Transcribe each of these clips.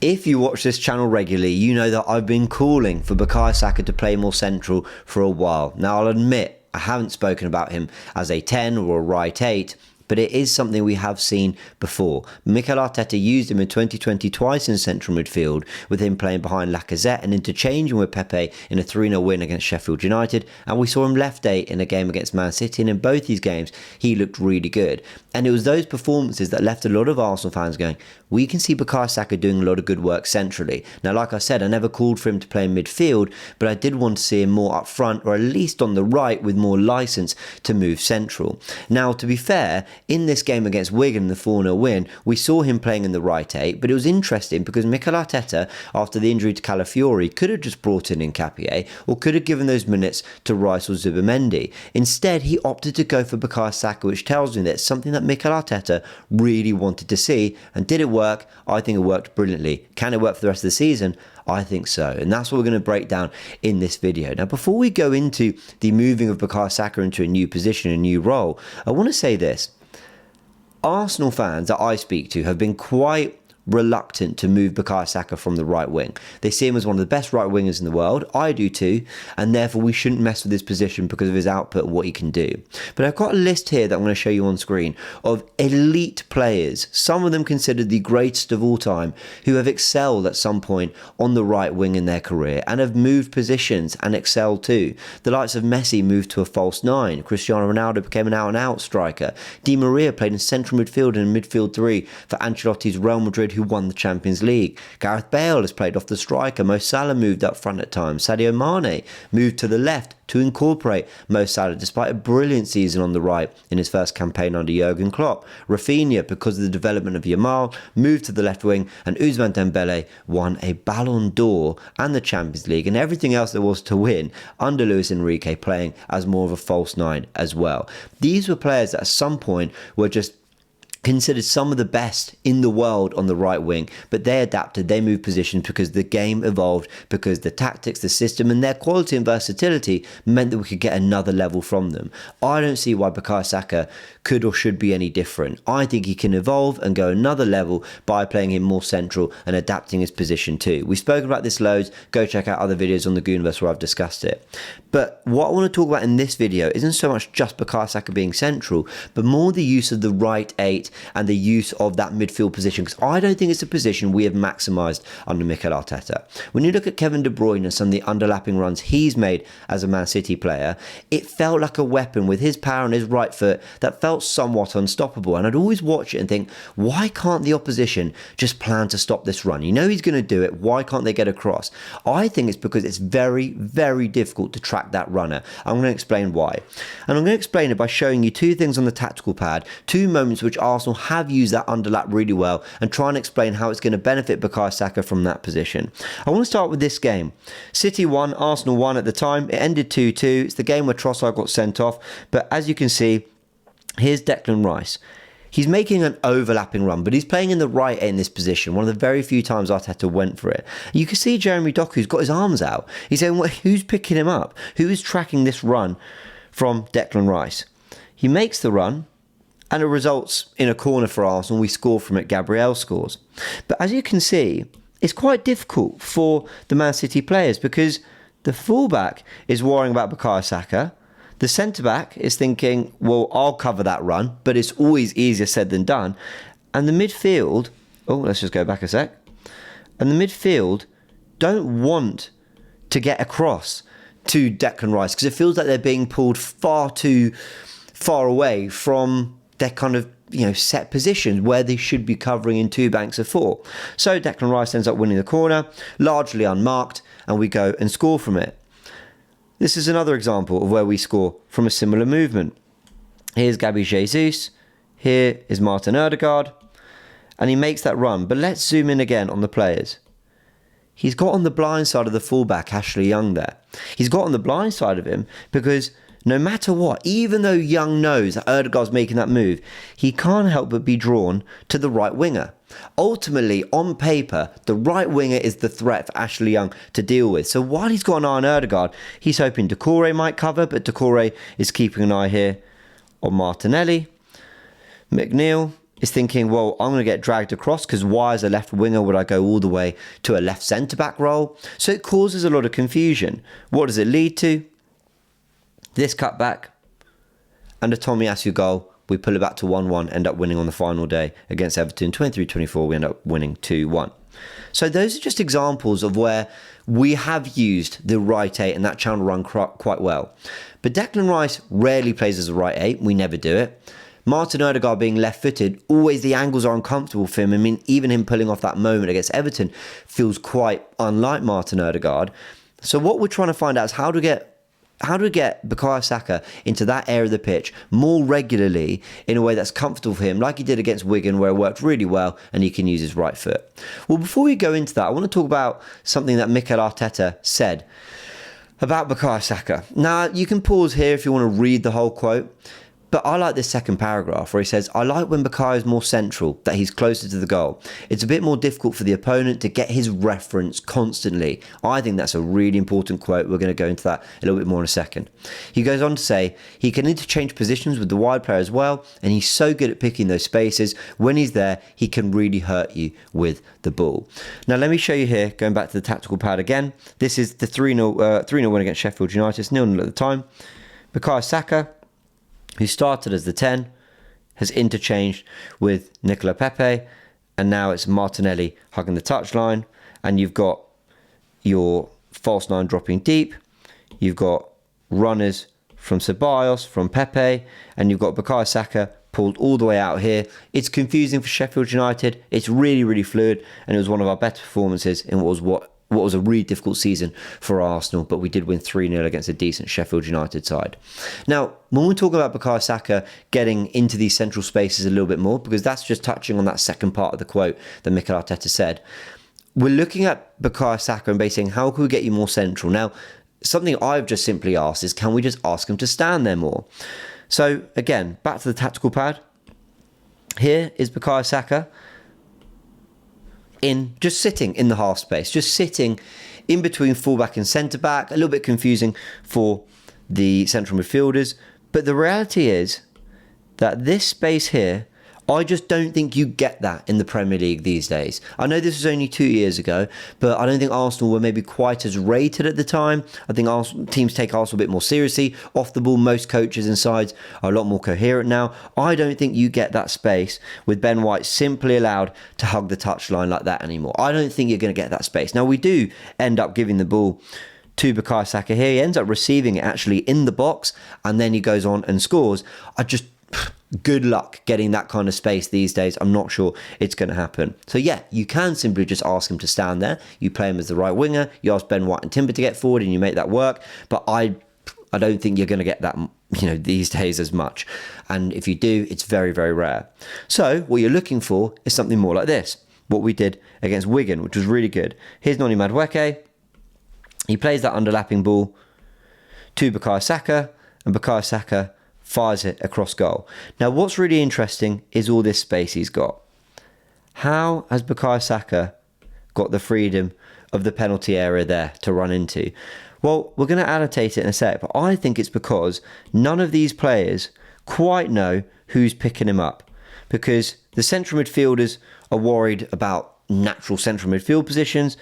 If you watch this channel regularly, you know that I've been calling for Bukayo Saka to play more central for a while. Now, I'll admit, I haven't spoken about him as a 10 or a right 8, but it is something we have seen before. Mikel Arteta used him in 2020 twice in central midfield, with him playing behind Lacazette and interchanging with Pepe in a 3-0 win against Sheffield United, and we saw him left 8 in a game against Man City, and in both these games he looked really good. And it was those performances that left a lot of Arsenal fans going, we can see Bukayo Saka doing a lot of good work centrally. Now, like I said, I never called for him to play in midfield, but I did want to see him more up front, or at least on the right, with more licence to move central. Now, to be fair, in this game against Wigan, the 4-0 win, we saw him playing in the right 8, but it was interesting because Mikel Arteta, after the injury to Calafiori, could have just brought in Nketiah, or could have given those minutes to Rice or Zubimendi. Instead, he opted to go for Bukayo Saka, which tells me that it's something that Mikel Arteta really wanted to see. And did it work? I think it worked brilliantly. Can it work for the rest of the season? I think so, and that's what we're going to break down in this video. Now, before we go into the moving of Bukayo Saka into a new position, a new role, I want to say this. Arsenal fans that I speak to have been quite reluctant to move Bukayo Saka from the right wing. They see him as one of the best right wingers in the world. I do too, and therefore we shouldn't mess with his position because of his output and what he can do. But I've got a list here that I'm going to show you on screen of elite players, some of them considered the greatest of all time, who have excelled at some point on the right wing in their career and have moved positions and excelled too. The likes of Messi moved to a false 9. Cristiano Ronaldo became an out-and-out striker. Di Maria played in central midfield and in midfield 3 for Ancelotti's Real Madrid, who won the Champions League. Gareth Bale has played off the striker. Mo Salah moved up front at times. Sadio Mane moved to the left to incorporate Mo Salah, despite a brilliant season on the right in his first campaign under Jurgen Klopp. Rafinha, because of the development of Yamal, moved to the left wing, and Ousmane Dembele won a Ballon d'Or and the Champions League and everything else there was to win under Luis Enrique, playing as more of a false 9 as well. These were players that at some point were just considered some of the best in the world on the right wing, but they adapted, they moved positions because the game evolved, because the tactics, the system, and their quality and versatility meant that we could get another level from them. I don't see why Bukayo Saka could or should be any different. I think he can evolve and go another level by playing him more central and adapting his position too. We've spoken about this loads. Go check out other videos on the Goonerverse where I've discussed it. But what I want to talk about in this video isn't so much just Bukayo Saka being central, but more the use of the right 8 and the use of that midfield position, because I don't think it's a position we have maximised under Mikel Arteta. When you look at Kevin De Bruyne and some of the underlapping runs he's made as a Man City player, it felt like a weapon with his power and his right foot that felt somewhat unstoppable. And I'd always watch it and think, why can't the opposition just plan to stop this run? You know he's going to do it. Why can't they get across? I think it's because it's very, very difficult to track that runner. I'm going to explain why. And I'm going to explain it by showing you two things on the tactical pad, two moments which Arsenal have used that underlap really well, and try and explain how it's going to benefit Bukayo Saka from that position. I want to start with this game. City won, Arsenal won at the time. It ended 2-2. It's the game where Trossard got sent off. But as you can see, here's Declan Rice. He's making an overlapping run, but he's playing in the right in this position, one of the very few times Arteta went for it. You can see Jeremy Doku's got his arms out. He's saying, well, who's picking him up? Who is tracking this run from Declan Rice? He makes the run, and it results in a corner for Arsenal. We score from it. Gabriel scores. But as you can see, it's quite difficult for the Man City players because the fullback is worrying about Bukayo Saka. The centre-back is thinking, well, I'll cover that run, but it's always easier said than done. And the midfield, let's just go back a sec. And the midfield don't want to get across to Declan Rice because it feels like they're being pulled far too far away from their kind of, set positions where they should be covering in 2 banks of 4. So Declan Rice ends up winning the corner, largely unmarked, and we go and score from it. This is another example of where we score from a similar movement. Here's Gabi Jesus, here is Martin Ødegaard, and he makes that run. But let's zoom in again on the players. He's got on the blind side of the fullback, Ashley Young there. He's got on the blind side of him because no matter what, even though Young knows that Ødegaard's making that move, he can't help but be drawn to the right winger. Ultimately, on paper, the right winger is the threat for Ashley Young to deal with. So while he's got an eye on Ødegaard, he's hoping Doucouré might cover, but Doucouré is keeping an eye here on Martinelli. McNeil is thinking, well, I'm going to get dragged across because why as a left winger would I go all the way to a left centre-back role? So it causes a lot of confusion. What does it lead to? This cutback and a Tomiyasu goal. We pull it back to 1-1, end up winning on the final day against Everton. 23-24, we end up winning 2-1. So those are just examples of where we have used the right 8 and that channel run quite well. But Declan Rice rarely plays as a right 8. We never do it. Martin Odegaard being left-footed, always the angles are uncomfortable for him. I mean, even him pulling off that moment against Everton feels quite unlike Martin Odegaard. So what we're trying to find out is how to get Bukayo Saka into that area of the pitch more regularly in a way that's comfortable for him, like he did against Wigan, where it worked really well and he can use his right foot. Well, before we go into that, I want to talk about something that Mikel Arteta said about Bukayo Saka. Now, you can pause here if you want to read the whole quote. But I like this second paragraph where he says, I like when Bukayo is more central, that he's closer to the goal. It's a bit more difficult for the opponent to get his reference constantly. I think that's a really important quote. We're going to go into that a little bit more in a second. He goes on to say, he can interchange positions with the wide player as well, and he's so good at picking those spaces. When he's there, he can really hurt you with the ball. Now, let me show you here, going back to the tactical pad again. This is the 3-0 win against Sheffield United. It's 0-0 at the time. Bukayo Saka, who started as the 10, has interchanged with Nicola Pepe, and now it's Martinelli hugging the touchline, and you've got your false 9 dropping deep, you've got runners from Ceballos, from Pepe, and you've got Bukayo Saka pulled all the way out here. It's confusing for Sheffield United. It's really, really fluid, and it was one of our better performances in what was a really difficult season for Arsenal, but we did win 3-0 against a decent Sheffield United side. Now, when we talk about Bukayo Saka getting into these central spaces a little bit more, because that's just touching on that second part of the quote that Mikel Arteta said, we're looking at Bukayo Saka and basing how can we get you more central? Now, something I've just simply asked is, can we just ask him to stand there more? So, again, back to the tactical pad. Here is Bukayo Saka just sitting in the half space, just sitting in between fullback and centre back. A little bit confusing for the central midfielders, but the reality is that this space here, I just don't think you get that in the Premier League these days. I know this was only 2 years ago, but I don't think Arsenal were maybe quite as rated at the time. I think teams take Arsenal a bit more seriously. Off the ball, most coaches and sides are a lot more coherent now. I don't think you get that space with Ben White simply allowed to hug the touchline like that anymore. I don't think you're going to get that space. Now, we do end up giving the ball to Bukayo Saka here. He ends up receiving it actually in the box, and then he goes on and scores. Good luck getting that kind of space these days. I'm not sure it's going to happen. So yeah, you can simply just ask him to stand there. You play him as the right winger. You ask Ben White and Timber to get forward and you make that work. But I don't think you're going to get that, these days as much. And if you do, it's very, very rare. So what you're looking for is something more like this. What we did against Wigan, which was really good. Here's Noni Madueke. He plays that underlapping ball to Bukayo Saka, and Bukayo Saka fires it across goal. Now, what's really interesting is all this space he's got. How has Bukayo Saka got the freedom of the penalty area there to run into? Well, we're going to annotate it in a sec, but I think it's because none of these players quite know who's picking him up, because the central midfielders are worried about natural central midfield positions.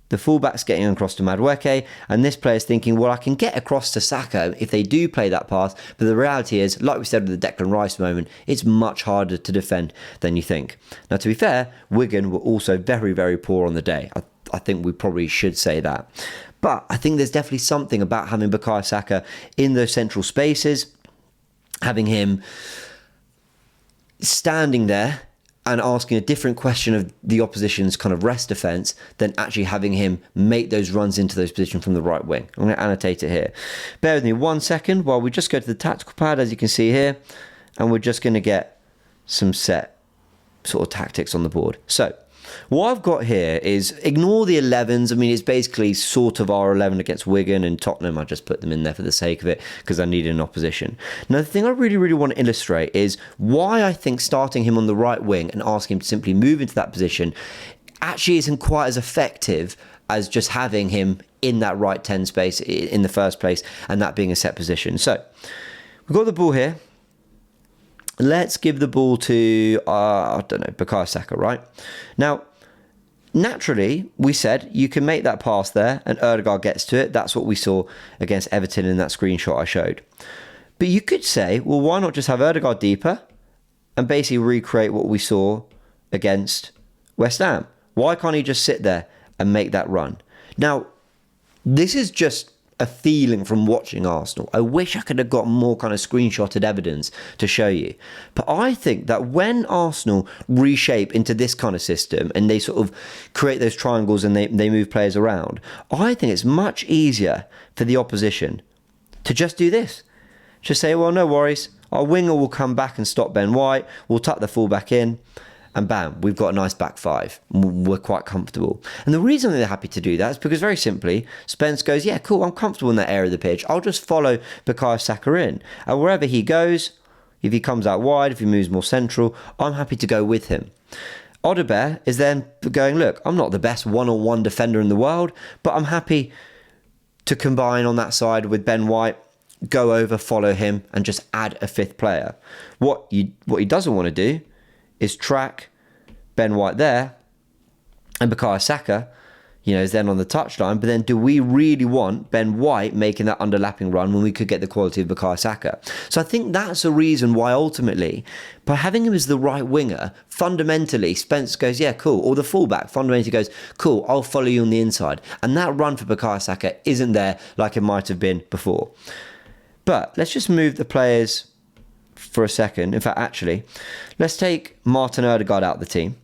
The fullback's getting across to Madueke, and this player's thinking, well, I can get across to Saka if they do play that pass. But the reality is, like we said with the Declan Rice moment, it's much harder to defend than you think. Now, to be fair, Wigan were also very, very poor on the day. I think we probably should say that. But I think there's definitely something about having Bukayo Saka in those central spaces, having him standing there and asking a different question of the opposition's kind of rest defence than actually having him make those runs into those positions from the right wing. I'm going to annotate it here. Bear with me 1 second while we just go to the tactical pad, as you can see here, and we're just going to get some set sort of tactics on the board. So what I've got here is, ignore the 11s. I mean, it's basically sort of our 11 against Wigan and Tottenham. I just put them in there for the sake of it because I needed an opposition. Now, the thing I really, really want to illustrate is why I think starting him on the right wing and asking him to simply move into that position actually isn't quite as effective as just having him in that right 10 space in the first place, and that being a set position. So we've got the ball here. let's give the ball to, I don't know, Bukayo Saka, right? Now, naturally, we said you can make that pass there and Ødegaard gets to it. That's what we saw against Everton in that screenshot I showed. But you could say, well, why not just have Ødegaard deeper and basically recreate what we saw against West Ham? Why can't he just sit there and make that run? Now, this is just a feeling from watching Arsenal. I wish I could have got more kind of screenshotted evidence to show you. But I think that when Arsenal reshape into this kind of system and they sort of create those triangles and they move players around, I think it's much easier for the opposition to just do this. Just say, well, no worries. Our winger will come back and stop Ben White. We'll tuck the fullback in. And bam, we've got a nice back five. We're quite comfortable. And the reason they're happy to do that is because very simply, Spence goes, yeah, cool, I'm comfortable in that area of the pitch. I'll just follow Bukayo Saka in. And wherever he goes, if he comes out wide, if he moves more central, I'm happy to go with him. Ødegaard is then going, look, I'm not the best one-on-one defender in the world, but I'm happy to combine on that side with Ben White, go over, follow him, and just add a fifth player. What he doesn't want to do is track Ben White there, and Bukayo Saka, is then on the touchline. But then do we really want Ben White making that underlapping run when we could get the quality of Bukayo Saka? So I think that's a reason why ultimately, by having him as the right winger, fundamentally, Spence goes, yeah, cool. Or the fullback fundamentally goes, cool, I'll follow you on the inside. And that run for Bukayo Saka isn't there like it might have been before. But let's just move the players for a second. In fact, actually, let's take Martin Ødegaard out of the team.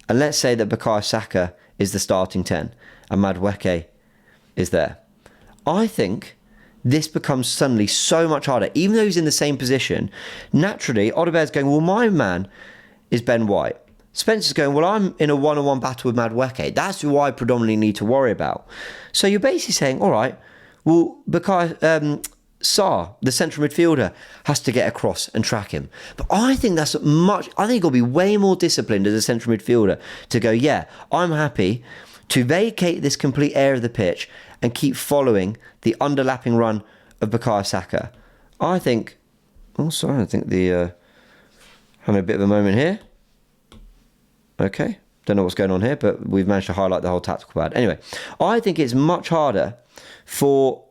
And let's say that Bukayo Saka is the starting 10 and Madueke is there. I think this becomes suddenly so much harder. Even though he's in the same position, naturally, Ødegaard's going, well, my man is Ben White. Spencer's going, well, I'm in a one-on-one battle with Madueke. That's who I predominantly need to worry about. So you're basically saying, all right, well, Bukayo... Sarr, the central midfielder, has to get across and track him. But I think I think you've got to be way more disciplined as a central midfielder to go, yeah, I'm happy to vacate this complete area of the pitch and keep following the underlapping run of Bukayo Saka. I think having a bit of a moment here. Okay, don't know what's going on here, but we've managed to highlight the whole tactical pad. Anyway, I think it's much harder for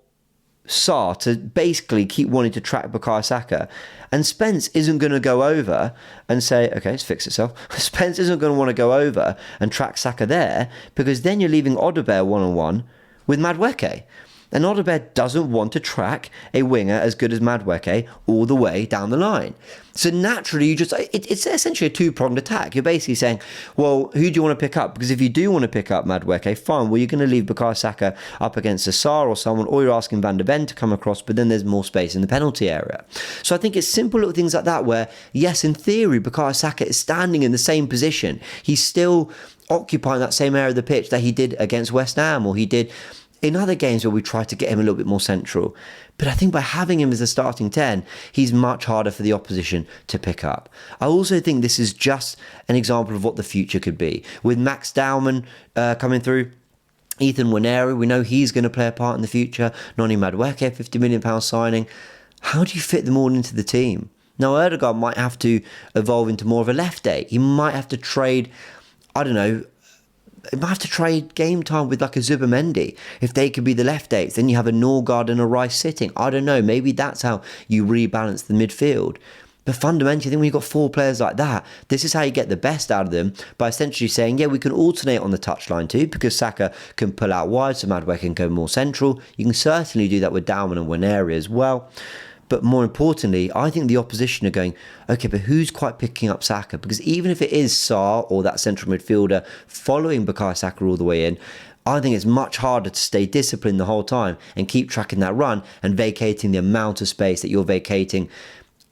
Sarr to basically keep wanting to track Bukayo Saka, and Spence isn't going to go over and say, okay, it's fixed itself. Spence isn't going to want to go over and track Saka there, because then you're leaving Ødegaard one-on-one with Madueke. And Ødegaard doesn't want to track a winger as good as Madueke all the way down the line. So naturally, it's essentially a two-pronged attack. You're basically saying, well, who do you want to pick up? Because if you do want to pick up Madueke, fine. Well, you're going to leave Bukayo Saka up against a Sarr or someone, or you're asking Van der Ven to come across, but then there's more space in the penalty area. So I think it's simple little things like that where, yes, in theory, Bukayo Saka is standing in the same position. He's still occupying that same area of the pitch that he did against West Ham, or he did in other games where we tried to get him a little bit more central. But I think by having him as a starting 10, he's much harder for the opposition to pick up. I also think this is just an example of what the future could be. With Max Dowman coming through, Ethan Nwaneri, we know he's going to play a part in the future. Noni Madueke, £50 million signing. How do you fit them all into the team? Now, Ødegaard might have to evolve into more of a left eight. He might have to trade, he might have to trade game time with like a Zubimendi. If they could be the left eights, then you have a Norgard and a Rice sitting. I don't know. Maybe that's how you rebalance the midfield. But fundamentally, I think when you've got four players like that, this is how you get the best out of them, by essentially saying, yeah, we can alternate on the touchline too, because Saka can pull out wide, so Madueke can go more central. You can certainly do that with Dowman and Nwaneri as well. But more importantly, I think the opposition are going, okay, but who's quite picking up Saka? Because even if it is Sarr or that central midfielder following Bukayo Saka all the way in, I think it's much harder to stay disciplined the whole time and keep tracking that run and vacating the amount of space that you're vacating,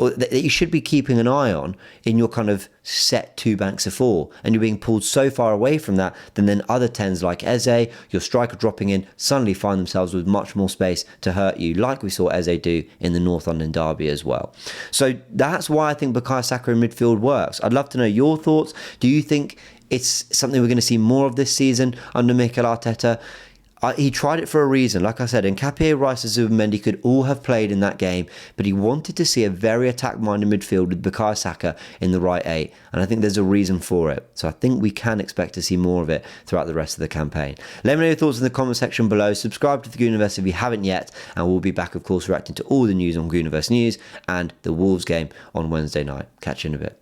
or that you should be keeping an eye on in your kind of set two banks of four. And you're being pulled so far away from that, then other 10s like Eze, your striker dropping in, suddenly find themselves with much more space to hurt you, like we saw Eze do in the North London derby as well. So that's why I think Bukayo Saka in midfield works. I'd love to know your thoughts. Do you think it's something we're going to see more of this season under Mikel Arteta? He tried it for a reason. Like I said, Nketiah, Rice and Zubimendi could all have played in that game, but he wanted to see a very attack-minded midfield with Bukayo Saka in the right 8, and I think there's a reason for it. So I think we can expect to see more of it throughout the rest of the campaign. Let me know your thoughts in the comment section below. Subscribe to the Goonerverse if you haven't yet, and we'll be back, of course, reacting to all the news on Goonerverse News and the Wolves game on Wednesday night. Catch you in a bit.